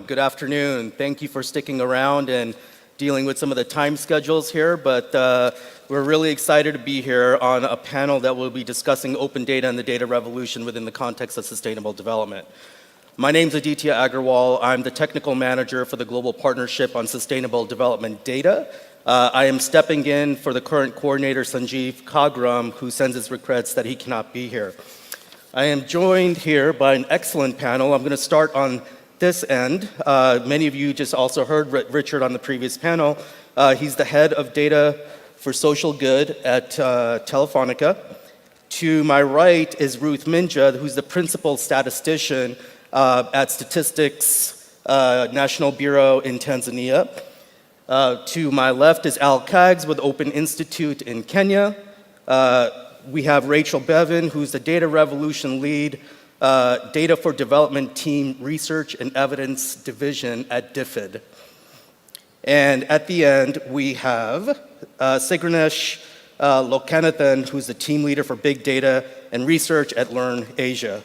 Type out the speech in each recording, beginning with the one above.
Good afternoon. Thank you for sticking around and dealing with some of the time schedules here, but we're really excited to be here on a panel that will be discussing open data and the data revolution within the context of sustainable development. My name is Aditya Agarwal. I'm the technical manager for the Global Partnership on Sustainable Development Data. I am stepping in for the current coordinator, Sanjeev Kagram, who sends his regrets that he cannot be here. I am joined here by an excellent panel. I'm going to start on this end. Many of you just also heard Richard on the previous panel. He's the head of data for social good at Telefonica. To my right is Ruth Minja, who's the principal statistician at Statistics National Bureau in Tanzania. To my left is Al Kags with Open Institute in Kenya. We have Rachel Bevan, who's the Data Revolution Lead, Data for Development Team Research and Evidence Division at DFID. And at the end, we have Sigurnesh Lokanathan, who's the team leader for Big Data and Research at Learn Asia.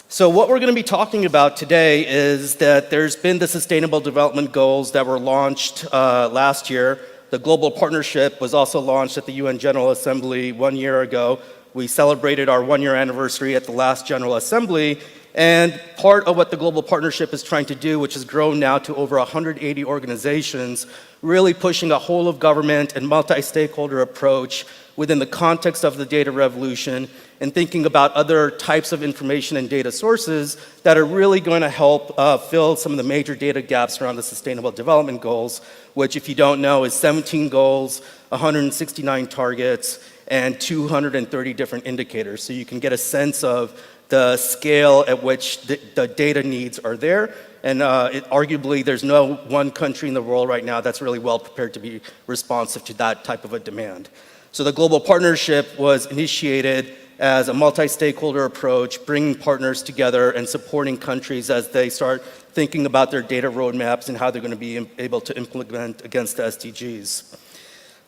So what we're going to be talking about today is that there's been the Sustainable Development Goals that were launched last year. The Global Partnership was also launched at the UN General Assembly 1 year ago. We celebrated our 1 year anniversary at the last General Assembly, and part of what the Global Partnership is trying to do, which has grown now to over 180 organizations, really pushing a whole of government and multi-stakeholder approach within the context of the data revolution and thinking about other types of information and data sources that are really going to help fill some of the major data gaps around the Sustainable Development Goals, which, if you don't know, is 17 goals, 169 targets, and 230 different indicators. So you can get a sense of the scale at which the data needs are there. And arguably, there's no one country in the world right now that's really well prepared to be responsive to that type of a demand. So the Global Partnership was initiated as a multi-stakeholder approach, bringing partners together and supporting countries as they start thinking about their data roadmaps and how they're going to be able to implement against the SDGs.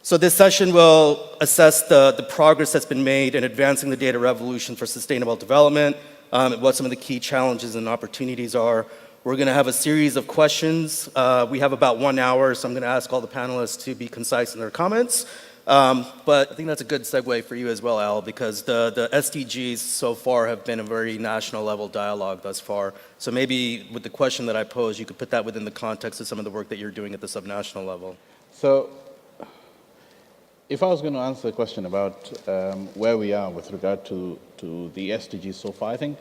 So this session will assess the progress that's been made in advancing the data revolution for sustainable development, and what some of the key challenges and opportunities are. We're going to have a series of questions. We have about 1 hour, so I'm going to ask all the panelists to be concise in their comments. But I think that's a good segue for you as well, Al, because the SDGs so far have been a very national level dialogue thus far. So maybe with the question that I posed, you could put that within the context of some of the work that you're doing at the subnational level. So if I was going to answer the question about where we are with regard to the SDGs so far, I think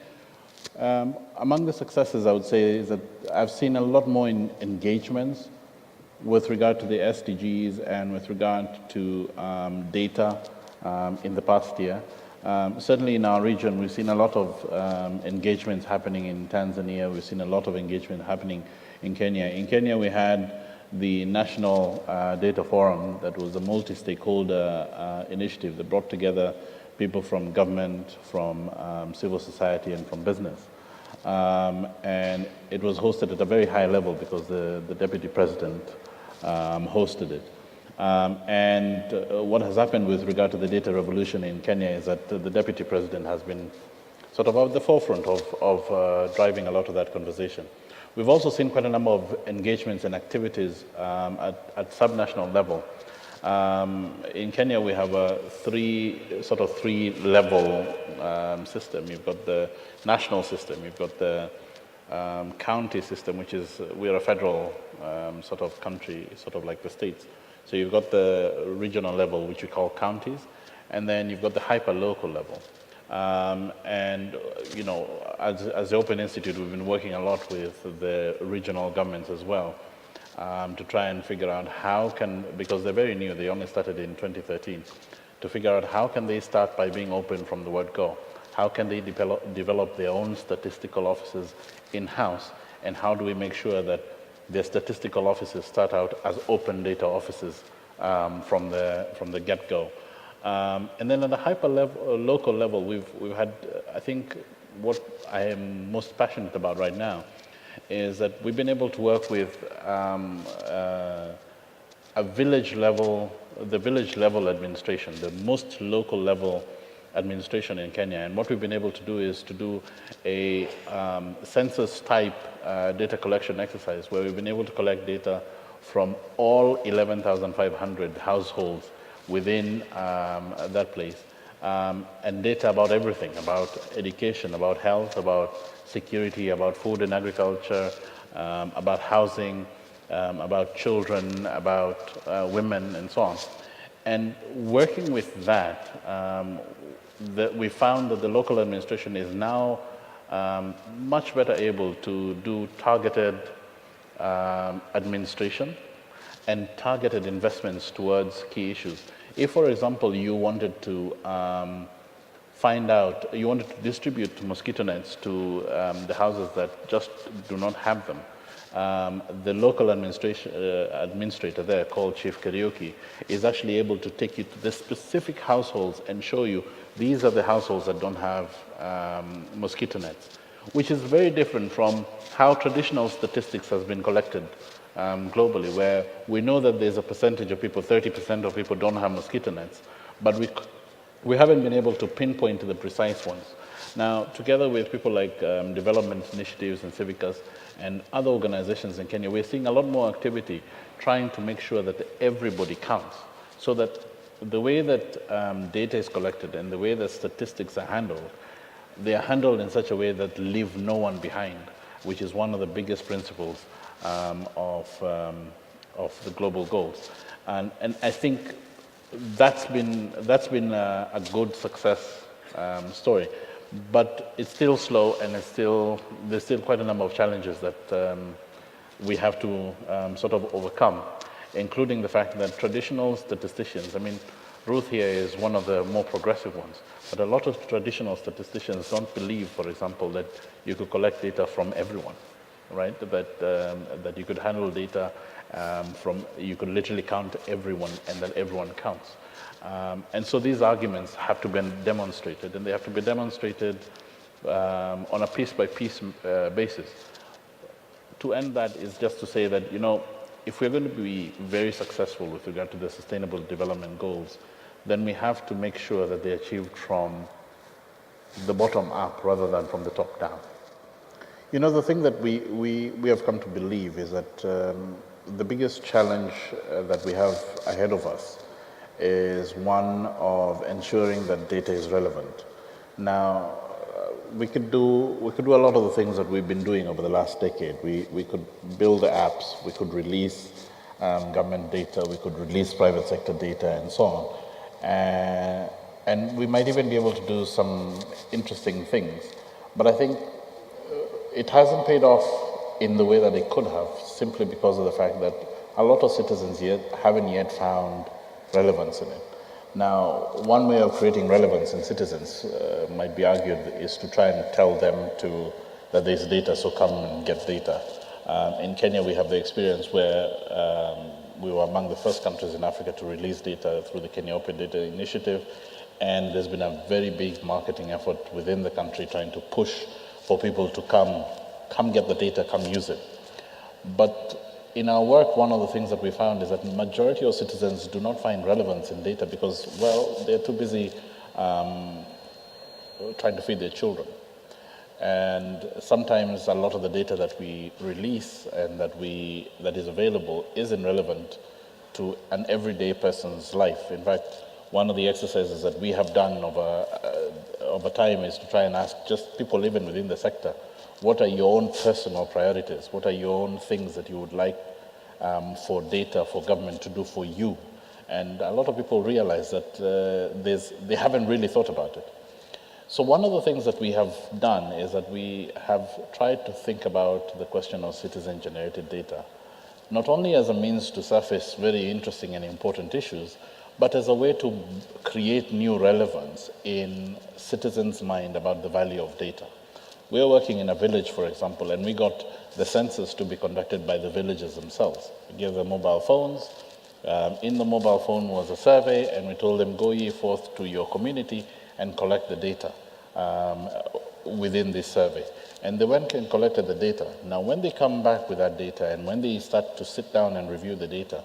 among the successes I would say is that I've seen a lot more engagements with regard to the SDGs and with regard to data in the past year. Certainly in our region, we've seen a lot of engagements happening in Tanzania. We've seen a lot of engagement happening in Kenya. In Kenya, we had the National Data Forum that was a multi-stakeholder initiative that brought together people from government, from civil society, and from business. And it was hosted at a very high level because the Deputy President hosted it. And what has happened with regard to the data revolution in Kenya is that the Deputy President has been sort of at the forefront of driving a lot of that conversation. We've also seen quite a number of engagements and activities at subnational level. In Kenya, we have a three-level system. You've got the national system, you've got the county system, which is, we're a federal sort of country, sort of like the states. So you've got the regional level, which we call counties, and then you've got the hyper-local level. And, you know, as the Open Institute, we've been working a lot with the regional governments as well to try and figure out how can, because they're very new, they only started in 2013, to figure out how can they start by being open from the word go. How can they develop their own statistical offices in-house, and how do we make sure that their statistical offices start out as open data offices from the get-go. And then at the hyper-local level, we've had, I think, what I am most passionate about right now is that we've been able to work with a village level, the village level administration, the most local level administration in Kenya. And what we've been able to do is to do a census-type data collection exercise where we've been able to collect data from all 11,500 households within that place, and data about everything, about education, about health, about security, about food and agriculture, about housing, about children, about women, and so on. And working with that, we found that the local administration is now much better able to do targeted administration and targeted investments towards key issues. If, for example, you wanted to you wanted to distribute mosquito nets to the houses that just do not have them, the local administrator there, called Chief Karaoke, is actually able to take you to the specific households and show you these are the households that don't have mosquito nets, which is very different from how traditional statistics has been collected globally, where we know that there's a percentage of people, 30% of people don't have mosquito nets, but we haven't been able to pinpoint the precise ones. Now, together with people like development initiatives and Civicus and other organizations in Kenya, we're seeing a lot more activity trying to make sure that everybody counts, so that the way that data is collected and the way that statistics are handled, they are handled in such a way that leave no one behind, which is one of the biggest principles of the global goals. And I think that's been a good success story. But it's still slow, and there's still quite a number of challenges that we have to sort of overcome, including the fact that traditional statisticians, I mean, Ruth here is one of the more progressive ones, but a lot of traditional statisticians don't believe, for example, that you could collect data from everyone, right? That you could handle data you could literally count everyone, and that everyone counts. And so these arguments have to be demonstrated, and they have to be demonstrated on a piece-by-piece basis. To end that is just to say that, if we're going to be very successful with regard to the Sustainable Development Goals, then we have to make sure that they're achieved from the bottom up rather than from the top down. The thing that we have come to believe is that the biggest challenge that we have ahead of us is one of ensuring that data is relevant. Now, we could do a lot of the things that we've been doing over the last decade. We could build the apps, we could release government data, we could release private sector data, and so on. And we might even be able to do some interesting things. But I think it hasn't paid off in the way that it could have, simply because of the fact that a lot of citizens haven't yet found relevance in it. Now, one way of creating relevance in citizens might be argued is to try and tell them that there's data, so come and get data. In Kenya, we have the experience where we were among the first countries in Africa to release data through the Kenya Open Data Initiative, and there's been a very big marketing effort within the country trying to push for people to come get the data, come use it. But in our work, one of the things that we found is that the majority of citizens do not find relevance in data because, well, they're too busy trying to feed their children. And sometimes a lot of the data that we release and that is available isn't relevant to an everyday person's life. In fact, one of the exercises that we have done over time is to try and ask just people living within the sector, what are your own personal priorities? What are your own things that you would like for data, for government to do for you? And a lot of people realize that they haven't really thought about it. So one of the things that we have done is that we have tried to think about the question of citizen-generated data, not only as a means to surface very interesting and important issues, but as a way to create new relevance in citizens' mind about the value of data. We're working in a village, for example, and we got the census to be conducted by the villagers themselves. We gave them mobile phones. In the mobile phone was a survey, and we told them, go ye forth to your community and collect the data within this survey. And they went and collected the data. Now, when they come back with that data and when they start to sit down and review the data,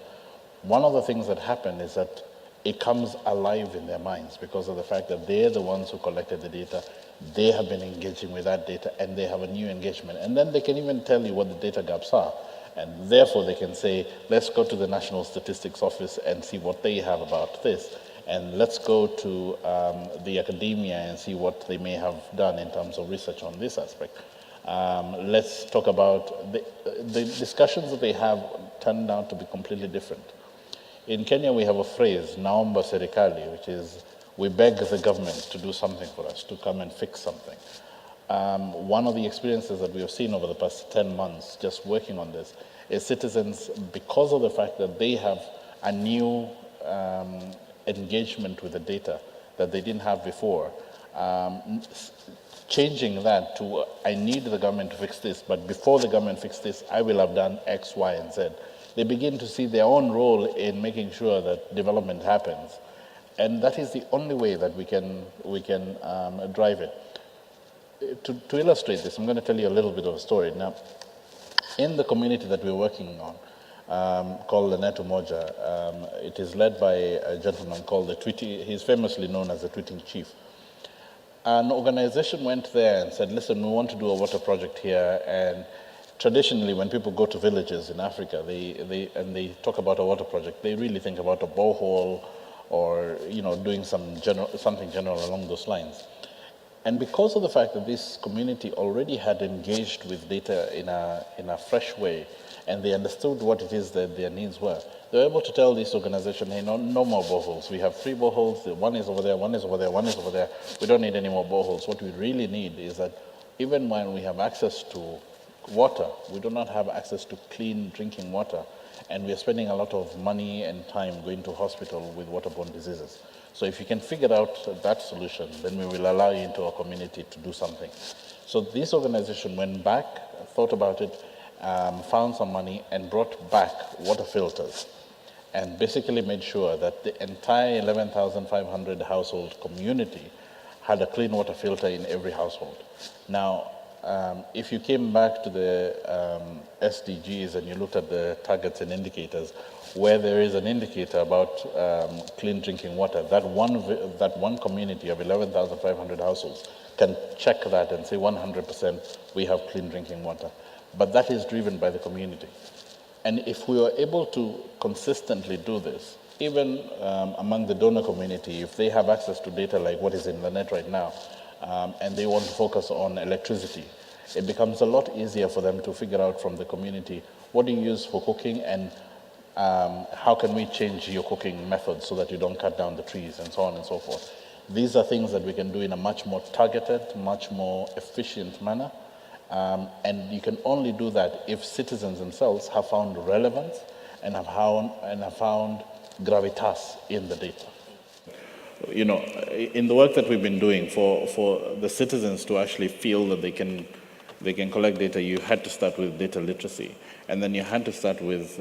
one of the things that happened is that it comes alive in their minds because of the fact that they're the ones who collected the data, they have been engaging with that data, and they have a new engagement. And then they can even tell you what the data gaps are. And therefore, they can say, let's go to the National Statistics Office and see what they have about this. And let's go to the academia and see what they may have done in terms of research on this aspect. Let's talk about the discussions that they have turned out to be completely different. In Kenya, we have a phrase, naomba serikali, which is we beg the government to do something for us, to come and fix something. One of the experiences that we have seen over the past 10 months just working on this is citizens, because of the fact that they have a new engagement with the data that they didn't have before, changing that to, I need the government to fix this, but before the government fix this, I will have done X, Y, and Z. They begin to see their own role in making sure that development happens. And that is the only way that we can drive it. To illustrate this, I'm going to tell you a little bit of a story. Now, in the community that we're working on, called Leneto Moja, it is led by a gentleman called the Tweeting, he's famously known as the Tweeting Chief. An organization went there and said, listen, we want to do a water project here, and traditionally, when people go to villages in Africa, they talk about a water project, they really think about a borehole or doing something general along those lines. And because of the fact that this community already had engaged with data in a fresh way, and they understood what it is that their needs were, they were able to tell this organization, hey, no more boreholes. We have 3 boreholes, one is over there, one is over there, one is over there. We don't need any more boreholes. What we really need is that even when we have access to water, we do not have access to clean drinking water, and we are spending a lot of money and time going to hospital with waterborne diseases. So if you can figure out that solution, then we will allow you into our community to do something. So this organization went back, thought about it, found some money, and brought back water filters, and basically made sure that the entire 11,500 household community had a clean water filter in every household. Now, if you came back to the SDGs and you looked at the targets and indicators, where there is an indicator about clean drinking water, that one community of 11,500 households can check that and say 100% we have clean drinking water. But that is driven by the community. And if we are able to consistently do this, even among the donor community, if they have access to data like what is in the net right now, and they want to focus on electricity, it becomes a lot easier for them to figure out from the community, what do you use for cooking, and how can we change your cooking methods so that you don't cut down the trees, and so on and so forth. These are things that we can do in a much more targeted, much more efficient manner. And you can only do that if citizens themselves have found relevance and have found gravitas in the data. In the work that we've been doing for the citizens to actually feel that they can collect data, you had to start with data literacy. And then you had to start with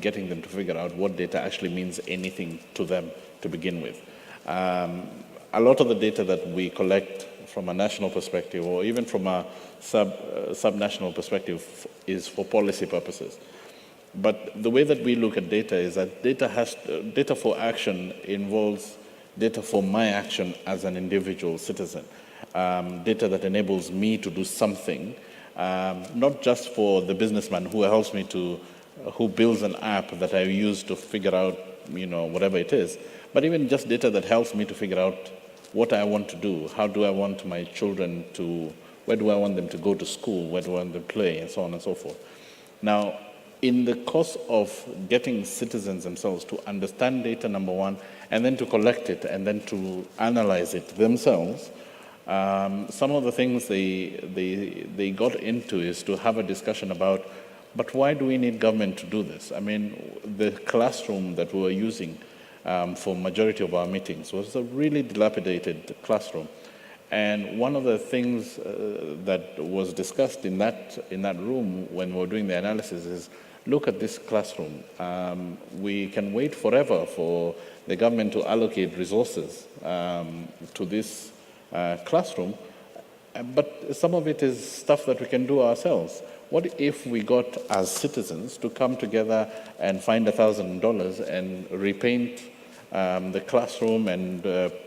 getting them to figure out what data actually means anything to them to begin with. A lot of the data that we collect from a national perspective or even from a subnational perspective is for policy purposes. But the way that we look at data is that data for action involves data for my action as an individual citizen. Data that enables me to do something, not just for the businessman who builds an app that I use to figure out, whatever it is, but even just data that helps me to figure out what I want to do, how do I want my children where do I want them to go to school, where do I want them to play, and so on and so forth. Now, in the course of getting citizens themselves to understand data, number one, and then to collect it, and then to analyze it themselves, some of the things they got into is to have a discussion about, but why do we need government to do this? I mean, the classroom that we were using for majority of our meetings was a really dilapidated classroom. And one of the things that was discussed in that room when we were doing the analysis is, look at this classroom. We can wait forever for the government to allocate resources to this classroom, but some of it is stuff that we can do ourselves. What if we got, as citizens, to come together and find $1,000 and repaint the classroom and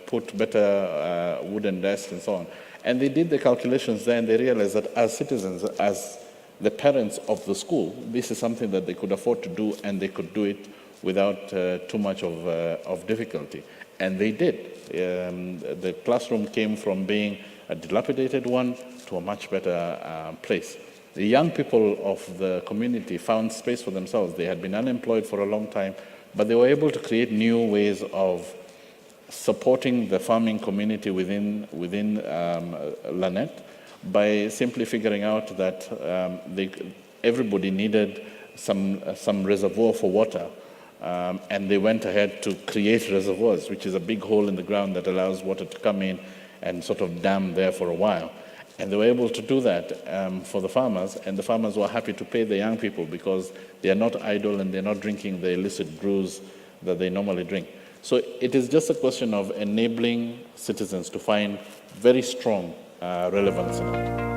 put better wooden desks and so on. And they did the calculations there and they realized that as citizens, as the parents of the school, this is something that they could afford to do and they could do it without too much of difficulty. And they did. The classroom came from being a dilapidated one to a much better place. The young people of the community found space for themselves. They had been unemployed for a long time, but they were able to create new ways of supporting the farming community within Lanette by simply figuring out that everybody needed some reservoir for water. And they went ahead to create reservoirs, which is a big hole in the ground that allows water to come in and sort of dam there for a while. And they were able to do that for the farmers, and the farmers were happy to pay the young people because they are not idle and they're not drinking the illicit brews that they normally drink. So it is just a question of enabling citizens to find very strong relevance in it.